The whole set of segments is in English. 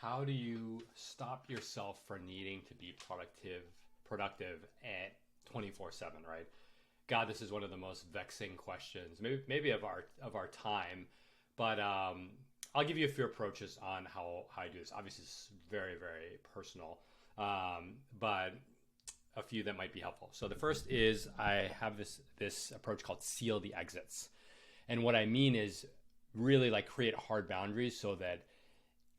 How do you stop yourself from needing to be productive at 24/7, right? God, this is one of the most vexing questions, maybe of our time. But I'll give you a few approaches on how I do this. Obviously, it's very, very personal, but a few that might be helpful. So the first is I have this approach called seal the exits, and what I mean is really like create hard boundaries so that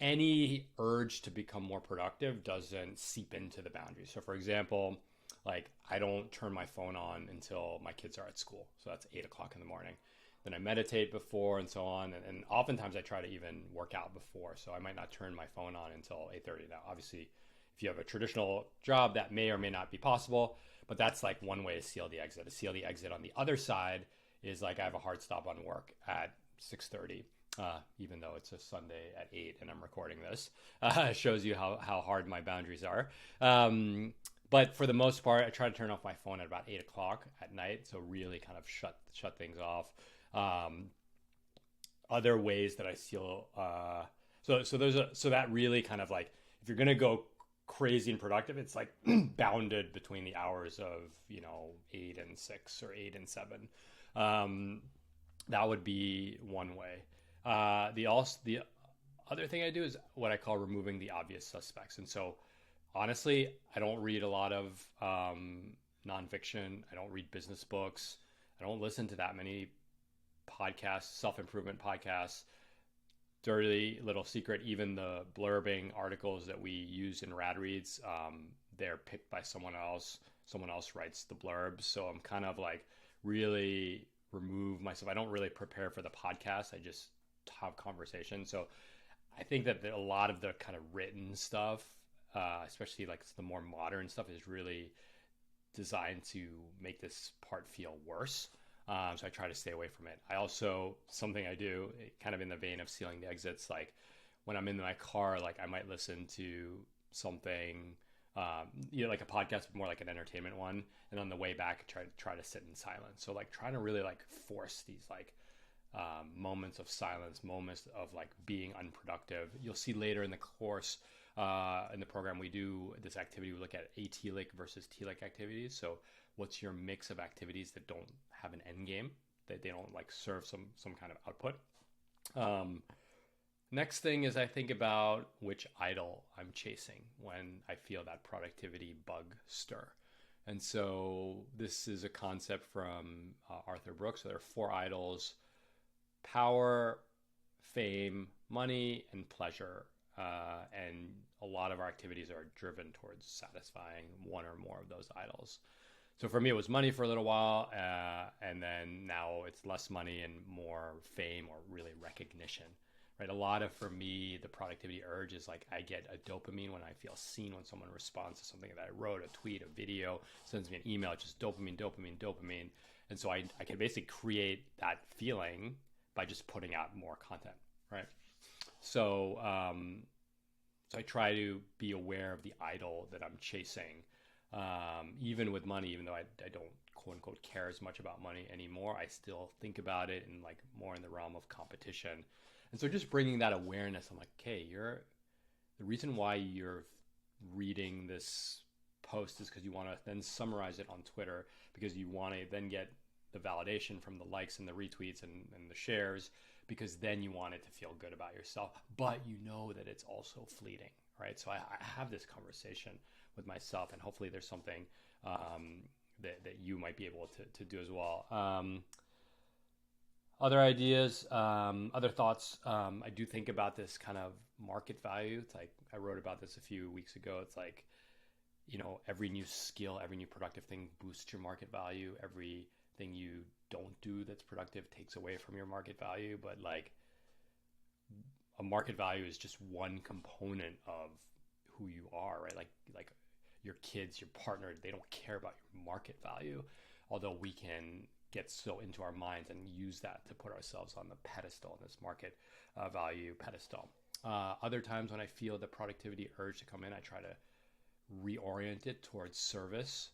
any urge to become more productive doesn't seep into the boundaries. So, for example, like I don't turn my phone on until my kids are at school. So that's 8 o'clock in the morning. Then I meditate before and so on. And oftentimes I try to even work out before. So I might not turn my phone on until 8:30. Now, obviously, if you have a traditional job, that may or may not be possible. But that's like one way to seal the exit. To seal the exit on the other side is like I have a hard stop on work at 6:30. Even though it's a Sunday at 8 and I'm recording this, shows you how hard my boundaries are. But for the most part, I try to turn off my phone at about 8 o'clock at night. So really kind of shut things off. Other ways that I seal, so that really kind of like, if you're going to go crazy and productive, it's like bounded between the hours of, 8 and 6 or 8 and 7. That would be one way. The other thing I do is what I call removing the obvious suspects. And so, honestly, I don't read a lot of nonfiction. I don't read business books. I don't listen to that many podcasts, self-improvement podcasts. Dirty little secret, even the blurbing articles that we use in Rad Reads, they're picked by someone else. Someone else writes the blurbs. So I'm kind of like really remove myself. I don't really prepare for the podcast. I just have conversation. So I think that a lot of the kind of written stuff, especially like the more modern stuff, is really designed to make this part feel worse. So I try to stay away from it. I also, something I do kind of in the vein of sealing the exits, like when I'm in my car, like I might listen to something, like a podcast, but more like an entertainment one. And on the way back, try to sit in silence. So like trying to really like force these like moments of silence, moments of like being unproductive. You'll see later in the course, in the program, we do this activity. We look at atelic versus telic activities. So what's your mix of activities that don't have an end game, that they don't like serve some kind of output? Next thing is I think about which idol I'm chasing when I feel that productivity bug stir. And so this is a concept from Arthur Brooks. So there are four idols: power, fame, money, and pleasure. And a lot of our activities are driven towards satisfying one or more of those idols. So for me, it was money for a little while, and then now it's less money and more fame or really recognition, right? A lot of, for me, the productivity urge is like I get a dopamine when I feel seen, when someone responds to something that I wrote, a tweet, a video, sends me an email, just dopamine, dopamine, dopamine. And so I can basically create that feeling by just putting out more content, right? So, so I try to be aware of the idol that I'm chasing. Even with money, even though I don't quote unquote care as much about money anymore, I still think about it in like more in the realm of competition. And so just bringing that awareness, I'm like, okay, the reason why you're reading this post is because you want to then summarize it on Twitter, because you want to then get the validation from the likes and the retweets and the shares, because then you want it to feel good about yourself, but you know that it's also fleeting, right? So I have this conversation with myself, and hopefully there's something that you might be able to do as well. Other ideas, other thoughts. I do think about this kind of market value. It's like I wrote about this a few weeks ago. It's like, every new skill, every new productive thing boosts your market value. Everything you don't do that's productive takes away from your market value. But like a market value is just one component of who you are, right? Like your kids, your partner, they don't care about your market value, although we can get so into our minds and use that to put ourselves on the pedestal, on this market value pedestal. Other times when I feel the productivity urge to come in, I try to reorient it towards service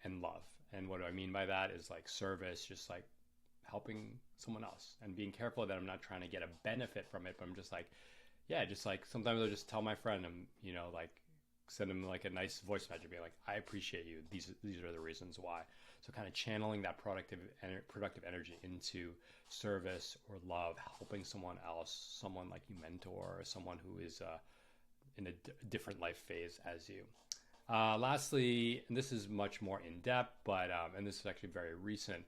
and love. And what do I mean by that is like service, just like helping someone else and being careful that I'm not trying to get a benefit from it, but I'm just like, yeah, just like sometimes I'll just tell my friend, like send him like a nice voice message, being like, I appreciate you. These are the reasons why. So kind of channeling that productive energy into service or love, helping someone else, someone like you mentor, or someone who is in a different life phase as you. Lastly, and this is much more in depth, but and this is actually very recent,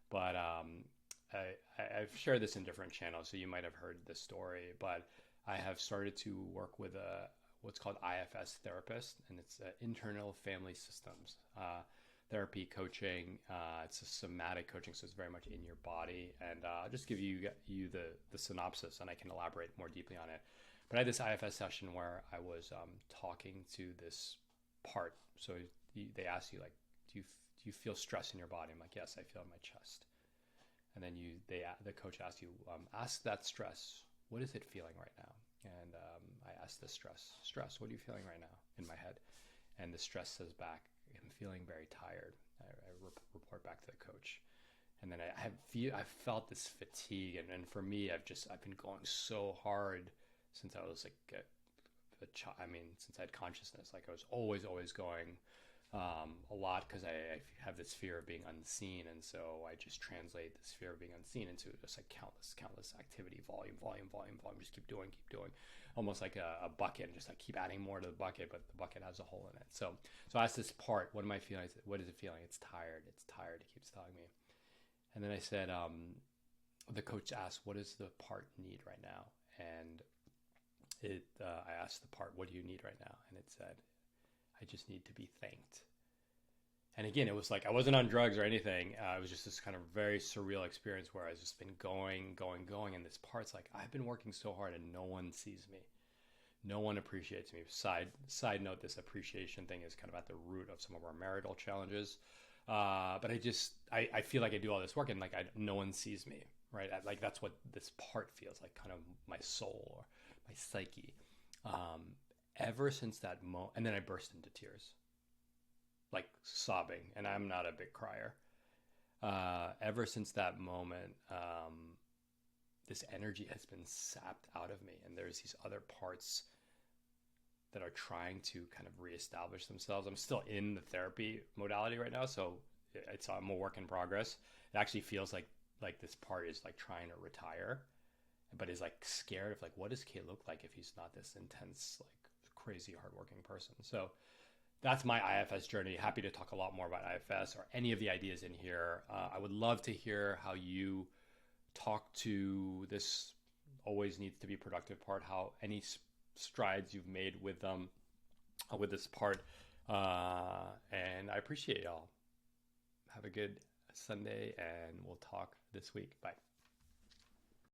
but I've shared this in different channels, so you might have heard this story. But I have started to work with a what's called IFS therapist, and it's internal family systems therapy coaching. It's a somatic coaching, so it's very much in your body. And I'll just give you the synopsis, and I can elaborate more deeply on it. But I had this IFS session where I was talking to this part. So they ask you like, do you feel stress in your body? I'm like, yes, I feel in my chest. And then the coach asks you, ask that stress, what is it feeling right now? And I asked the stress, what are you feeling right now in my head? And the stress says back, I'm feeling very tired. I report back to the coach. And then I felt this fatigue. And for me, I've been going so hard since I was like since I had consciousness. Like I was always going a lot because I have this fear of being unseen, and so I just translate this fear of being unseen into just like countless activity, volume, just keep doing, almost like a bucket, and just like keep adding more to the bucket, but the bucket has a hole in it. So I asked this part, what am I feeling? I said, what is it feeling? It's tired, it keeps telling me. And then I said, the coach asked, what does the part need right now? And I asked the part, what do you need right now? And it said, I just need to be thanked. And again, it was like I wasn't on drugs or anything. It was just this kind of very surreal experience where I've just been going. And this part's like, I've been working so hard and no one sees me. No one appreciates me. Side note, this appreciation thing is kind of at the root of some of our marital challenges. But I feel like I do all this work and like no one sees me, right? Like that's what this part feels like, kind of my soul or my psyche. Ever since that moment, and then I burst into tears, like sobbing, and I'm not a big crier. Ever since that moment, this energy has been sapped out of me, and there's these other parts that are trying to kind of reestablish themselves. I'm still in the therapy modality right now, so I'm a work in progress. It actually feels like this part is like trying to retire, but is like scared of like, what does Kate look like if he's not this intense, like crazy hardworking person? So that's my IFS journey. Happy to talk a lot more about IFS or any of the ideas in here. I would love to hear how you talk to this always needs to be productive part, how any strides you've made with this part. And I appreciate y'all. Have a good Sunday, and we'll talk this week. Bye.